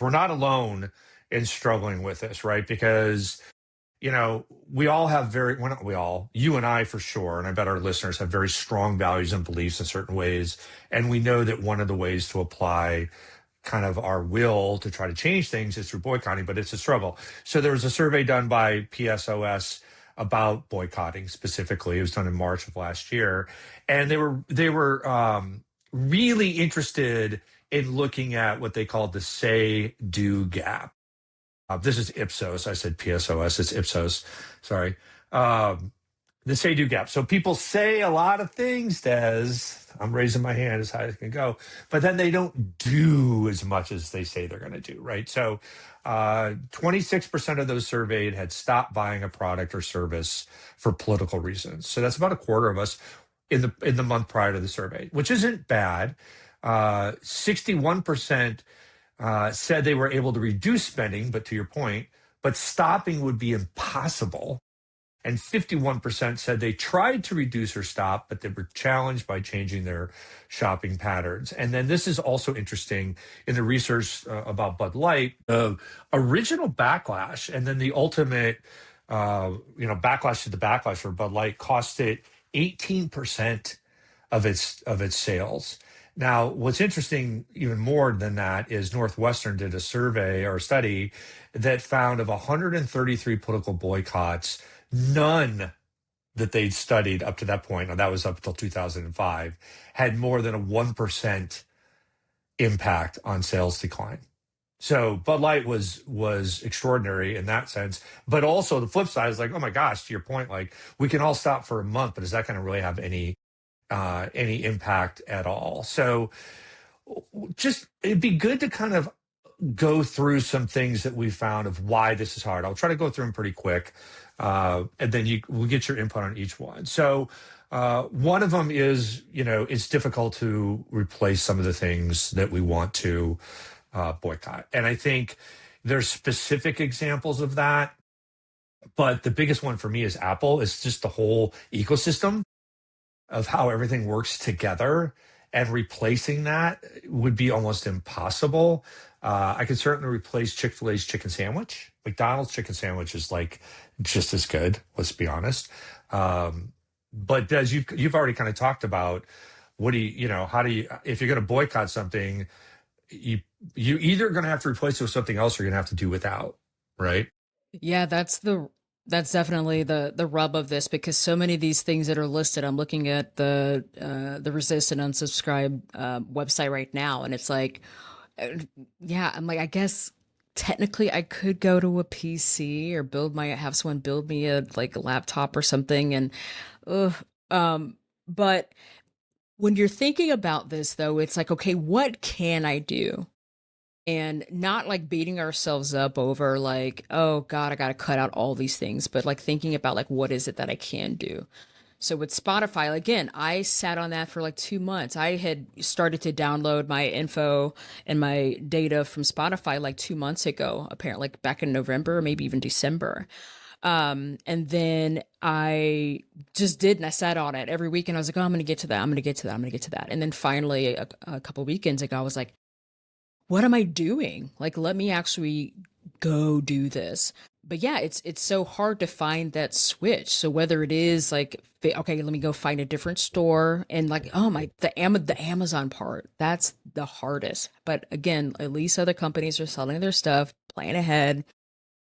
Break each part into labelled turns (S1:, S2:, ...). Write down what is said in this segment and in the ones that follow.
S1: we're not alone in struggling with this, right? Because we all have well, not we all, you and I for sure, and I bet our listeners have very strong values and beliefs in certain ways. And we know that one of the ways to apply kind of our will to try to change things is through boycotting, but it's a struggle. So there was a survey done by PSOS about boycotting specifically. It was done in March of last year. And they were really interested in looking at what they called the say-do gap. This is Ipsos. I said PSOS. It's Ipsos. Sorry. The say-do gap. So people say a lot of things, Des. I'm raising my hand as high as I can go, but then they don't do as much as they say they're going to do, right? So 26% of those surveyed had stopped buying a product or service for political reasons. So that's about a quarter of us in the month prior to the survey, which isn't bad. 61% said they were able to reduce spending, but to your point, but stopping would be impossible. And 51% said they tried to reduce or stop, but they were challenged by changing their shopping patterns. And then this is also interesting in the research about Bud Light, the original backlash, and then the ultimate, backlash to the backlash for Bud Light cost it 18% of its sales. Now, what's interesting even more than that is Northwestern did a survey or a study that found of 133 political boycotts, none that they'd studied up to that point, and that was up until 2005, had more than a 1% impact on sales decline. So Bud Light was extraordinary in that sense. But also the flip side is like, oh my gosh, to your point, like we can all stop for a month, but is that going to really have any impact at all? So just it'd be good to kind of go through some things that we found of why this is hard. I'll try to go through them pretty quick, and then we'll get your input on each one. So one of them is, it's difficult to replace some of the things that we want to boycott. And I think there's specific examples of that. But the biggest one for me is Apple. It's just the whole ecosystem of how everything works together, and replacing that would be almost impossible. I could certainly replace Chick-fil-A's chicken sandwich. McDonald's chicken sandwich is like just as good, let's be honest. But as you've already kind of talked about, how do you, if you're going to boycott something, you either going to have to replace it with something else or you're going to have to do without, right?
S2: Yeah, that's definitely the rub of this, because so many of these things that are listed, I'm looking at the resist and unsubscribe website right now, and it's like, yeah, I'm like, I guess technically I could go to a PC or have someone build me a laptop or something, and but when you're thinking about this though, it's like, okay, what can I do? And not like beating ourselves up over like, oh God, I got to cut out all these things, but like thinking about like, what is it that I can do? So with Spotify, again, I sat on that for like 2 months. I had started to download my info and my data from Spotify like 2 months ago, apparently like back in November, maybe even December. And then I just did, and I sat on it every week, and I was like, oh, I'm going to get to that. I'm going to get to that. I'm going to get to that. And then finally a couple weekends ago, I was like, what am I doing? Like, let me actually go do this. But yeah, it's so hard to find that switch. So whether it is like, okay, let me go find a different store, and like, oh my, the Amazon part, that's the hardest. But again, at least other companies are selling their stuff, plan ahead.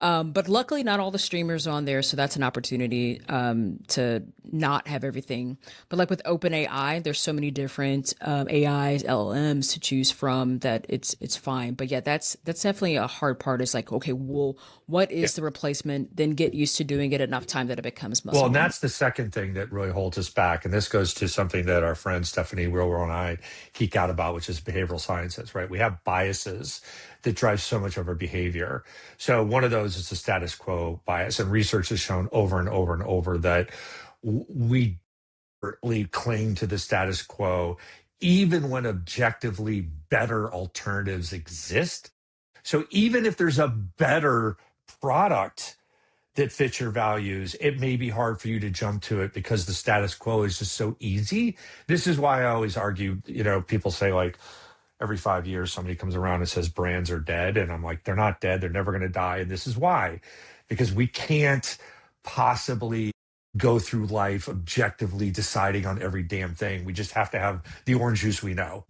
S2: But luckily, not all the streamers are on there, so that's an opportunity to not have everything. But like with OpenAI, there's so many different AIs, LLMs to choose from that it's fine. But yeah, that's definitely a hard part. Is like, okay, well, what is the replacement? Then get used to doing it enough time that it becomes muscle.
S1: Well, and that's the second thing that really holds us back. And this goes to something that our friend Stephanie Wilwer and I geek out about, which is behavioral sciences, right? We have biases that drive so much of our behavior. So one of those is the status quo bias. And research has shown over and over and over that we cling to the status quo, even when objectively better alternatives exist. So even if there's a better product that fits your values, it may be hard for you to jump to it because the status quo is just so easy. This is why I always argue, people say like, every 5 years, somebody comes around and says brands are dead. And I'm like, they're not dead. They're never going to die. And this is why, because we can't possibly go through life objectively deciding on every damn thing. We just have to have the orange juice we know.